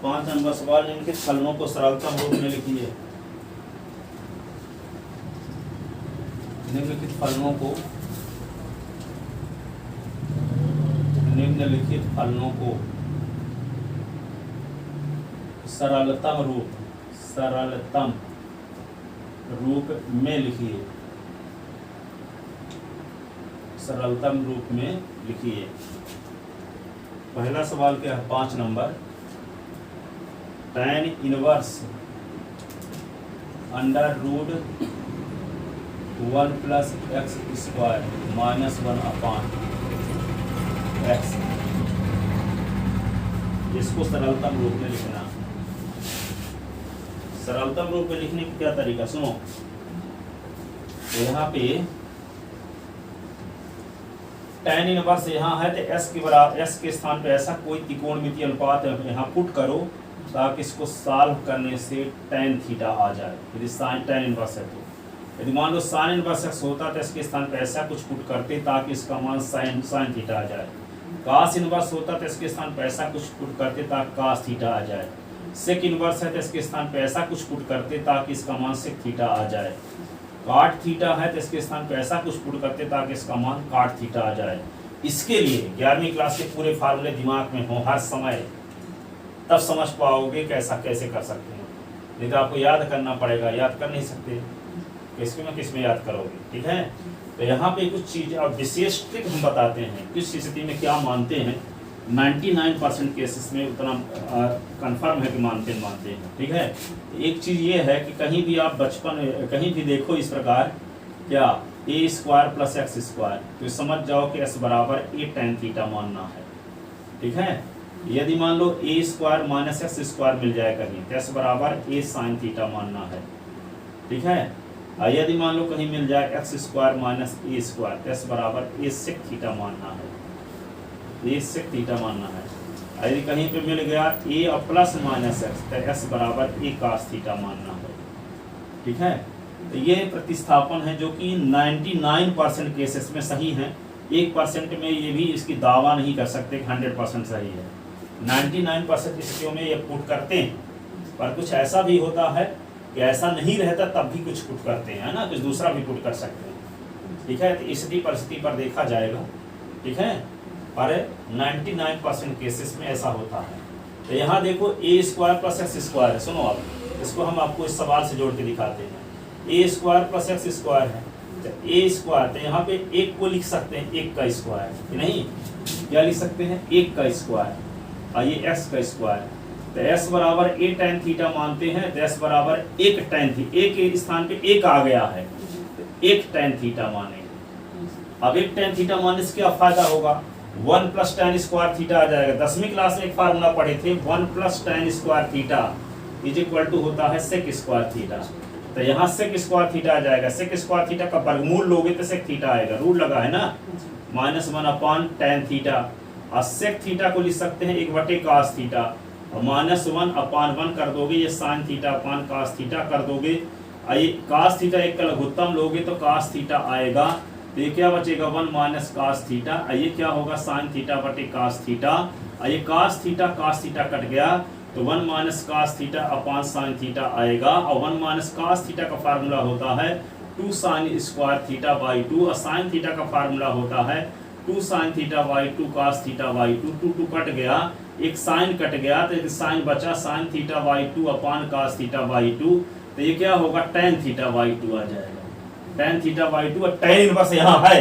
पांच नंबर सवाल निम्नलिखित फलनों को सरलतम रूप में लिखिए। निम्नलिखित फलनों को सरलतम रूप में लिखिए। सरलतम रूप में लिखिए। पहला सवाल क्या है 5 number tan inverse √1 plus x square minus 1 upon x. इसको सरलतम रूप में लिखना। सरलतम रूप में लिखने की क्या तरीका सुनो। तो यहाँ पे tan इनवर्स यहाँ है तो s के बराबर s के स्थान पे ऐसा कोई त्रिकोणमितीय अनुपात यहाँ पुट करो ताकि इसको सॉल्व करने से tan थीटा आ जाए। यदि tan इनवर्स है तो यदि मान लो sin इनवर्स x होता तो इसके स्थान पे ऐसा कुछ पुट करते ताकि इसका मान sin थीटा आ जाए। cos इनवर्स होता तो इसके स्थान पे ऐसा कुछ पुट करते ताकि cos थीटा आ जाए। sec इनवर्स है तो इसके स्थान पे ऐसा कुछ पुट करते ताकि इसका मान sec थीटा आ जाए। cot थीटा है तो इसके स्थान पे ऐसा कुछ पुट करते ताकि इसका मान cot थीटा आ जाए। इसके लिए 11वीं क्लास के पूरे फार्मूले दिमाग में हो हर समय, तब समझ पाओगे कैसे कर सकते हैं। नहीं तो आपको याद करना पड़ेगा, याद कर नहीं सकते, किस में याद करोगे, ठीक है। तो यहाँ पे कुछ चीज़ अब विशेष ट्रिक हम बताते हैं, किस स्थिति में क्या मानते हैं। 99% केसेस में उतना कंफर्म है कि मानते हैं, ठीक है। तो एक चीज़ ये है कि कहीं भी आप बचपन कहीं भी देखो इस प्रकार क्या ए स्क्वायर प्लस एक्स स्क्वायर, तो समझ जाओ कि एस बराबर ए tan थीटा मानना है, ठीक है। यदि मान लो ए स्क्वायर माइनस एक्स स्क्वायर मिल जाए कहीं, तो एस बराबर ए साइन थीटा मानना है, ठीक है। यदि मान लो कहीं मिल जाए एक्स स्क्वायर माइनस ए स्क्वायर, तो एस बराबर ए सेक थीटा मानना है, ए सेक थीटा मानना है। यदि कहीं पे मिल गया ए और प्लस माइनस एक्स, तो एस बराबर ए कास थीटा मानना है, ठीक है। तो ये प्रतिस्थापन है जो कि 99% केसेस में सही है। 1% में ये भी इसकी दावा नहीं कर सकते कि 100% सही है। 99% स्थितियों में ये पुट करते हैं, पर कुछ ऐसा भी होता है कि ऐसा नहीं रहता तब भी कुछ पुट करते हैं, है ना, कुछ दूसरा भी पुट कर सकते हैं, ठीक है। तो स्थिति परिस्थिति पर देखा जाएगा, ठीक है, पर 99% केसेस में ऐसा होता है। तो यहाँ देखो ए स्क्वायर प्लस एक्स स्क्वायर है, सुनो आप, इसको हम आपको इस सवाल से जोड़ के दिखाते हैं। ए स्क्वायर प्लस एक्स स्क्वायर है, तो ए स्क्वायर, तो यहाँ पे एक को लिख सकते हैं एक का स्क्वायर, नहीं क्या लिख सकते हैं, एक का स्क्वायर, और ये एक्स का स्क्वायर। तो एस बराबर ए tan थीटा मानते हैं, तो एस बराबर एक tan थीटा, एक के स्थान पे एक आ गया है, तो एक tan थीटा मानेंगे। अब एक tan थीटा मानने से क्या फायदा होगा, 1 प्लस tan स्क्वायर थीटा आ जाएगा। 10वीं क्लास में एक फार्मूला पढ़े थे, 1 plus tan square theta is equal to होता है सेक स्क्वायर थीटा। तो यहाँ सेक स्क्वायर थीटा आ जाएगा, सेक स्क्वायर थीटा का वर्गमूल लोगे तो सेक थीटा आएगा, रूल लगा है ना, -1 tan थीटा। और सेक थीटा को लिख सकते हैं 1/cos थीटा, और -1/1 कर दोगे, ये sine theta upon cos theta कर दोगे, और ये cos थीटा एक का लघुत्तम लोगे तो cos थीटा आएगा। तो ये क्या बचेगा, 1 - cos थीटा, और ये क्या होगा, साइन थीटा बटे cos थीटा, और ये cos थीटा कट गया, तो 1 - cos theta upon sine theta आएगा। और 1 - cos थीटा का फार्मूला होता है 2 sin स्क्वायर थीटा बाई 2, और साइन थीटा का फार्मूला होता है 2 sin theta by 2 cos theta by 2। 2 cut गया, एक साइन कट गया, तो एक साइन बचा, sign theta by 2 upon cos theta by 2। तो ये क्या होगा, tan थीटा बाई 2 आ जाएगा, tan थीटा बाई 2। और tan इनवर्स यहाँ है,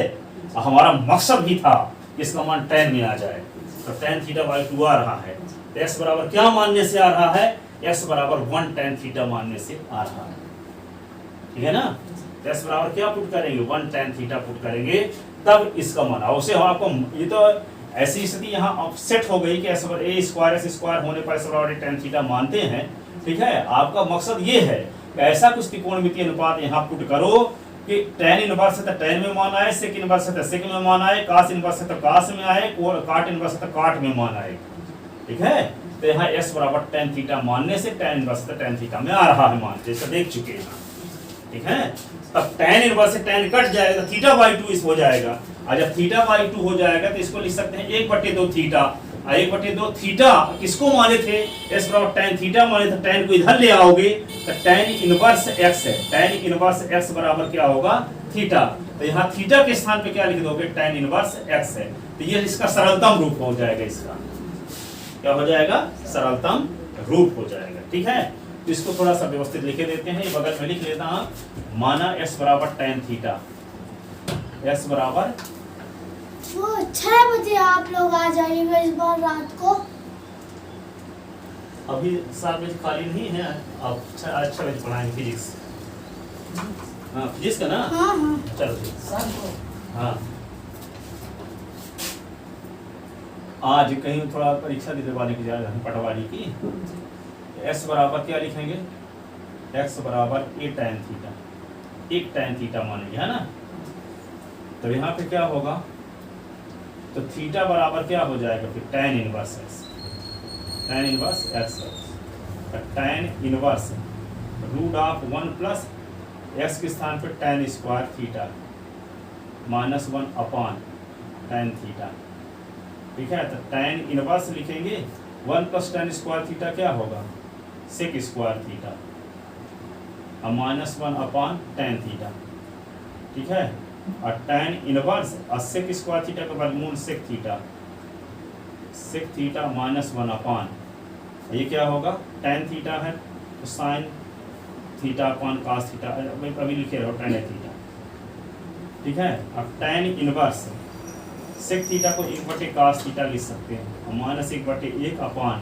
हमारा मकसद भी था इसका मान tan में आ जाए, तो tan थीटा बाई 2 आ रहा है। एक्स बराबर क्या मानने से आ रहा है, एक्स बराबर 1 tan थीटा मानने से आ रहा है, ठीक है ना। तो एक्स बराबर क्या पुट करेंगे, 1 tan थीटा पुट करेंगे, तब इसका मान उसे हम आपको, ये तो ऐसी स्थिति यहाँ अपसेट हो गई कि ए स्क्वायर होने पर एक्स बराबर tan थीटा मानते हैं, ठीक है। आपका मकसद ये है कि ऐसा कुछ त्रिकोणमितीय अनुपात यहाँ पुट करो कि tan इनवर्स है तो tan में मान आए, सेक इनवर्स है तो सेक में मान आए, cos इनवर्स है तो cos में आए, काट इनवर्स है तो काट में मान आए, ठीक है। तो यहाँ s बराबर tan थीटा मानने से tan इनवर्स तो tan थीटा में आ रहा है मान, जैसा देख चुके हैं, ठीक है। तब tan इनवर्स से tan कट जाएगा तो थीटा बाई 2 इस हो जाएगा, और जब थीटा बाई 2 हो जाएगा तो इसको लिख सकते हैं 1/2 थीटा। 1/2 थीटा किसको माने थे, s बराबर tan थीटा माने, तो tan को इधर ले आओगे तो tan इनवर्स x है, tan इनवर्स x बराबर क्या होगा, थीटा। तो यहाँ थीटा के स्थान पे क्या लिख दोगे, tan इनवर्स x है। तो ये इसका सरलतम रूप हो जाएगा, इसका क्या हो जाएगा, सरलतम रूप हो जाएगा, ठीक है। तो इसको थोड़ा सा व्यवस्थित लिखे देते हैं, बगल में लिख लेता हूं, माना s बराबर tan थीटा, s बराबर वो 6 बजे आप लोग आ जाइएगा इस बार रात को। अभी 7 बजे खाली नहीं है, अब 6 बजे पढ़ाएंगे फिजिक्स, हाँ फिजिक्स का ना, हाँ हाँ चलो ठीक, शाम को हाँ आज कहीं थोड़ा परीक्षा दिलवाने की जा रहे हैं पटवारी की। s बराबर क्या लिखेंगे, x बराबर a tan थीटा, एक tan थीटा मानेंगे, है ना। तो यहाँ पे क्या होगा, तो थीटा बराबर क्या हो जाएगा फिर tan inverse x, tan inverse x, tan inverse √1 plus x के स्थान पे tan स्क्वायर थीटा -1 अपान tan थीटा, ठीक है। तो tan इनवर्स लिखेंगे, 1 प्लस tan स्क्वायर थीटा क्या होगा, सेक स्क्वायर थीटा, और -1 अपान tan थीटा, ठीक है। और tan इनवर्स और सेक स्क्वायर थीटा का वर्गमूल सेक थीटा -1 अपान, ये क्या होगा, tan थीटा है तो sine theta upon cos theta, अभी लिखे रहो tan थीटा, ठीक है। अब tan इनवर्स सेक थीटा को 1 कास थीटा लिख सकते हैं, और -1/1 अपॉन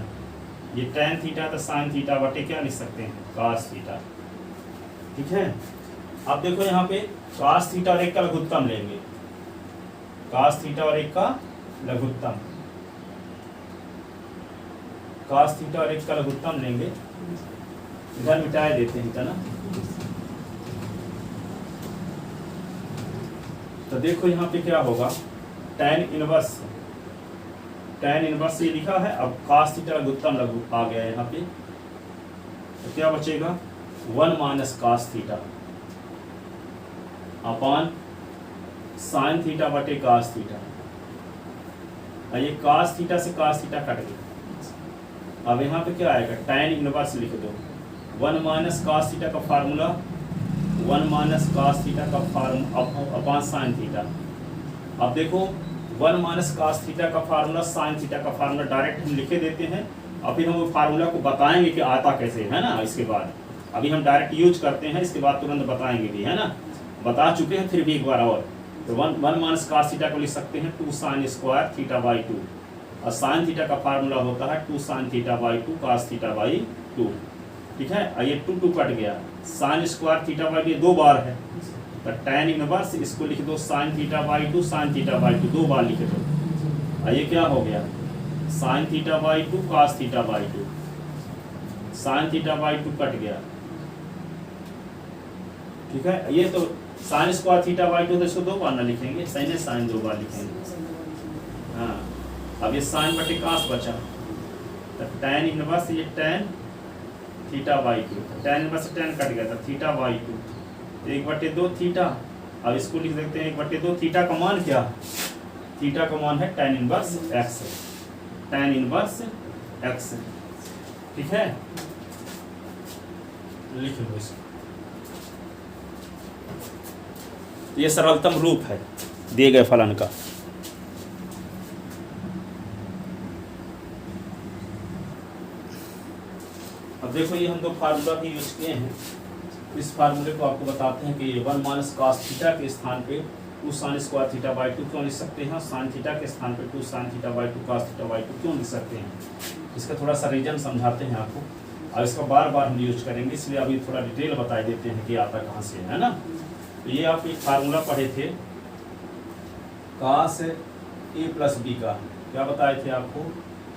ये tan थीटा तो sin थीटा बटे क्या लिख सकते हैं, कास थीटा, ठीक है। अब देखो यहाँ पे कास थीटा और 1 का लघुत्तम लेंगे, कास थीटा और 1 का लघुत्तम, कास थीटा और 1 का लघुत्तम लेंगे, इधर मिटाए देते हैं है ना। तो देखो यहाँ पे क्या होगा, tan इनवर्स ये लिखा है, अब कास थीटा लघुत्तम लघु आ गया यहाँ पे, तो क्या बचेगा 1 minus cos theta upon sine theta बटे कास थीटा, और ये कास थीटा से कास थीटा कट गया। अब यहाँ पे क्या आएगा, tan इनवर्स लिख दो, 1 माइनस कास थीटा का फार्मूला, 1 माइनस कास थीटा का फार्मूला अपॉन साइन थीटा। अब देखो 1 माइनस कास थीटा का फार्मूला साइन थीटा का फार्मूला डायरेक्ट हम लिखे देते हैं, और फिर हम वो फार्मूला को बताएंगे कि आता कैसे है ना। इसके बाद अभी हम डायरेक्ट यूज करते हैं, इसके बाद तुरंत बताएंगे भी, है ना, बता चुके हैं, फिर भी एक बार और। तो 1 माइनस कास थीटा को लिख सकते हैं 2 साइन स्क्वायर थीटा बाई 2, और साइन थीटा का फार्मूला होता है 2 sine theta by 2 cos theta by 2, ठीक है। और ये 2 कट गया, साइन स्क्वायर थीटा बाई 2 2 बार है, तो tan इनवर्स इसको लिख दो sine theta by 2 sine theta by 2 2 बार लिख दो, और ये क्या हो गया sine theta by 2 cos theta by 2, sine theta by 2 cut गया, ठीक है। ये तो साइन स्क्वायर थीटा बाई 2, तो इसको 2 बार ना लिखेंगे, साइन 2 बार लिखेंगे, हाँ। अब ये साइन बटे कास बचा, तो tan इनवर्स ये tan theta by 2, tan inverse से tan कट गया था, थीटा बाई 2, 1/2 थीटा। अब इसको लिख सकते हैं 1/2, थीटा का मान क्या, थीटा का मान है tan inverse x, tan inverse x, ठीक है। लिख लो इसको, ये सरलतम रूप है दिए गए फलन का। अब देखो ये हम 2 फार्मूला भी यूज किए हैं, इस फार्मूले को आपको बताते हैं कि 1 माइनस कास थीटा के स्थान पे 2 साइन स्क्वायर थीटा बाई 2 क्यों लिख सकते हैं, साइन थीटा के स्थान पे 2 sine theta by 2 cos theta by 2 क्यों लिख सकते हैं। इसका थोड़ा सा रीजन समझाते हैं आपको, और इसका बार बार हम यूज करेंगे, इसलिए अभी थोड़ा डिटेल बता देते हैं कि आता कहाँ से है ना। तो ये आप एक फार्मूला पढ़े थे कास ए प्लस बी का, क्या बताए थे आपको,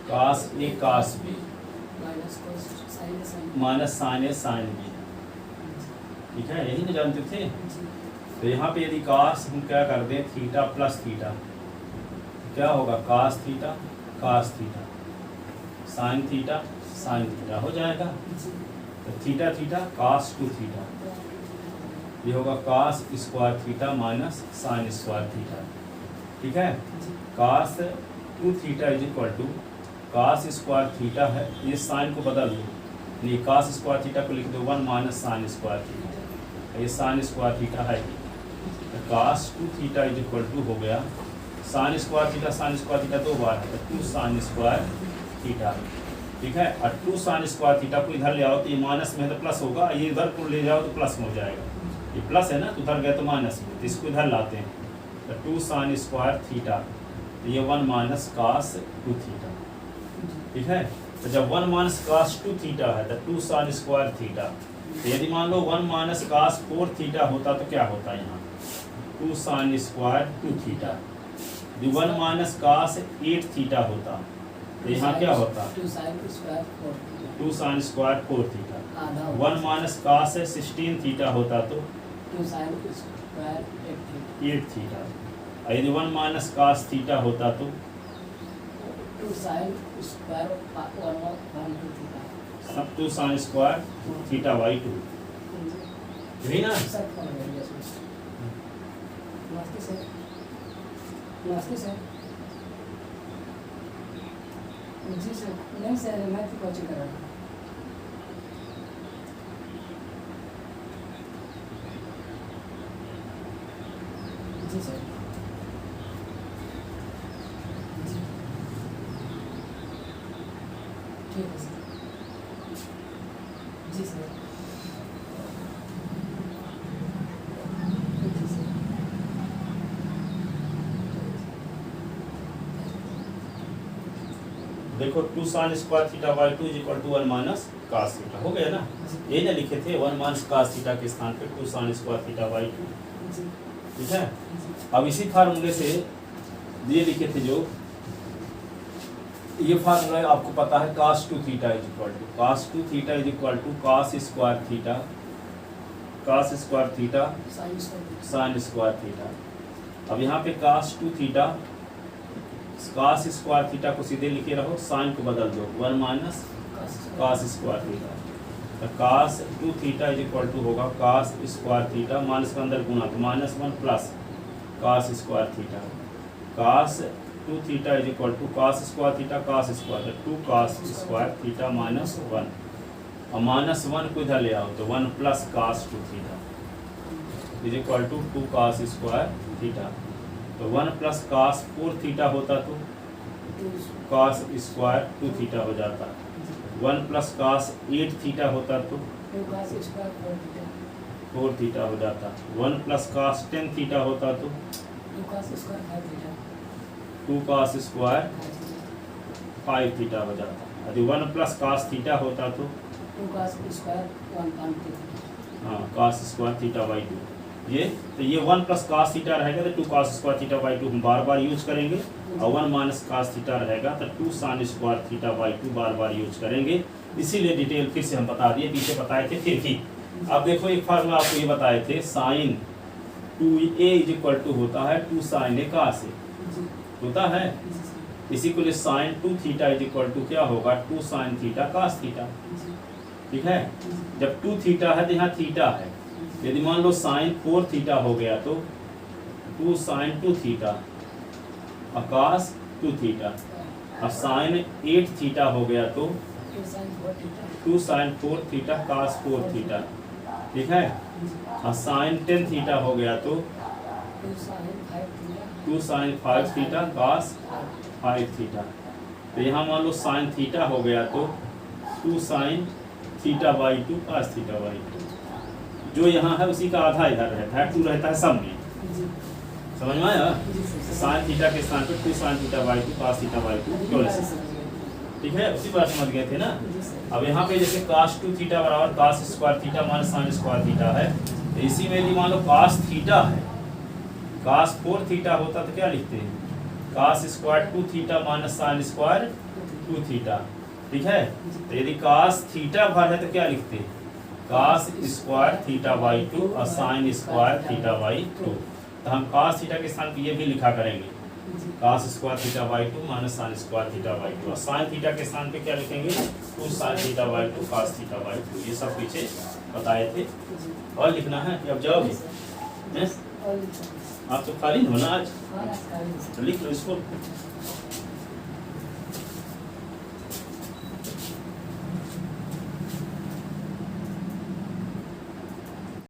कास ए कास बी माइनस साइन ए साइन बी, ठीक है, यही ना जानते थे। तो यहाँ पे यदि कास हम क्या कर दें थीटा प्लस थीटा, क्या होगा कास थीटा साइन थीटा हो जाएगा, तो थीटा थीटा कास 2 थीटा, ये होगा cos square theta minus sine square theta, ठीक है। Cos 2 theta is equal to cos square theta है, ये साइन को बदल दो, ये कास स्क्वायर थीटा को लिख दो 1 माइनस साइन स्क्वायर थीटा, ये साइन स्क्वायर थीटा है, तो कास 2 थीटा इज इक्वल टू हो गया साइन स्क्वायर थीटा 2 बार है, तो 2 साइन स्क्वायर थीटा, ठीक है। और 2 साइन स्क्वायर थीटा को इधर ले आओ तो ये माइनस में है तो प्लस होगा, ये इधर को ले जाओ तो प्लस में हो जाएगा, ये प्लस है ना, तो उधर गया तो माइनस में, तो इसको इधर लाते हैं, तो 2 साइन स्क्वायर थीटा, तो ये 1 माइनस कास 2 थीटा, ठीक है। तो जब 1 माइनस कास 2 थीटा है तो 2 साइन स्क्वायर थीटा, तो यदि मान लो 1 माइनस कास 4 थीटा होता तो क्या होता है यहाँ 2 साइन स्क्वायर 2 थीटा, यदि 1 माइनस कास 8 थीटा होता तो यहाँ क्या होता 2 sine square 4 theta, 1 minus cos 16 theta होता तो 2 साइन स्क्वायर 8 थीटा, और यदि 1 माइनस कास थीटा होता तो 2 साइन स्क्वायर 1 थीटा, सब 2 साइन स्क्वायर थीटा बाई 2, यही ना। नमस्ते सर। जी सर, नहीं सर, मैं तो कोचिंग कर रहा हूँ। जी सर। जी ठीक है सर। जी सर। देखो 2 sine square theta by 2 is equal to 1 minus cos theta, हो गया ना। ये ना लिखे थे 1 माइनस कास थीटा के स्थान पे 2 साइन स्क्वायर थीटा बाई 2, जी ठीक है। जी अब इसी फार्मूले से ये लिखे थे जो ये फार्मूला आपको पता है cos 2 theta is equal to cos 2 theta is equal to cos square theta sine square sine square theta. अब यहाँ पे cos 2 theta cos square theta को सीधे लिखे रहो, साइन को बदल दो 1 माइनस cos स्क्वायर थीटा। तो cos 2 theta is equal to होगा cos स्क्वायर थीटा, माइनस के अंदर गुना तो -1 plus cos square theta. cos 2 theta is equal to cos square theta cos square 2 cos square theta -1, और -1 को इधर ले आओ तो 1 plus cos 2 theta is equal to 2 cos square theta. तो 1 प्लस cos 4 थीटा होता तो cos स्क्वायर 2 थीटा हो जाता। 1 प्लस cos 8 थीटा होता तो 4 थीटा हो जाता। 1 प्लस cos 10 थीटा होता तो 2 cos स्क्वायर 5 थीटा हो जाता। यदि 1 प्लस cos थीटा होता तो हाँ cos स्क्वायर थीटा बाई 2। ये तो ये 1 प्लस cos थीटा रहेगा तो 2 cos स्क्वायर थीटा बाई 2 हम बार बार यूज करेंगे, और 1 माइनस cos थीटा रहेगा तो 2 sin square theta by 2 bar bar use करेंगे। इसीलिए डिटेल फिर से हम बता दिए, पीछे बताए थे फिर भी। अब देखो एक फार्मूला आपको ये बताए थे, sign 2a is equal to होता है 2 sin a cos a, होता है। इसी को लिए sine 2 theta is equal to क्या होगा 2 sin थीटा cos थीटा, ठीक है। जब 2 थीटा है तो यहाँ थीटा है, यदि मान लो साइन 4 थीटा हो गया तो 2 sin 2 थीटा और cos 2 थीटा, और साइन 8 थीटा हो गया तो 2 sin 4 थीटा cos 4 थीटा, ठीक है। और साइन 10 थीटा हो गया तो 2 sin 5 थीटा cos 5 थीटा। तो यहाँ मान लो साइन थीटा हो गया तो 2 sin theta by 2 cos theta by 2। जो यहाँ है उसी का आधा इधर रहता है, 2 रहता है सब में, समझ में आया। साइन थीटा के स्थान पे 2 sin theta by 2 cos theta by 2 क्यों, ठीक है। उसी बार समझ गए थे ना। अब यहाँ पे जैसे cos 2 थीटा बराबर cos square theta minus sin square theta है, तो इसी में यदि मान लो cos थीटा है, cos 4 थीटा होता तो क्या लिखते हैं cos square 2 theta minus sin square 2 theta, ठीक है। तो यदि cos थीटा भर है तो क्या लिखते हैं cos स्क्वायर थीटा बाई 2 और sin स्क्वायर थीटा बाई 2। तो हम cos थीटा के स्थान पे ये भी लिखा करेंगे cos square theta by 2 minus sin square theta by 2, और sin थीटा के स्थान पे क्या लिखेंगे 2 sin theta by 2 cos theta by 2। ये सब पीछे बताए थे। और लिखना है कि अब जाओगे हैं? आप तो खाली हो ना आज, तो लिख लो इसको।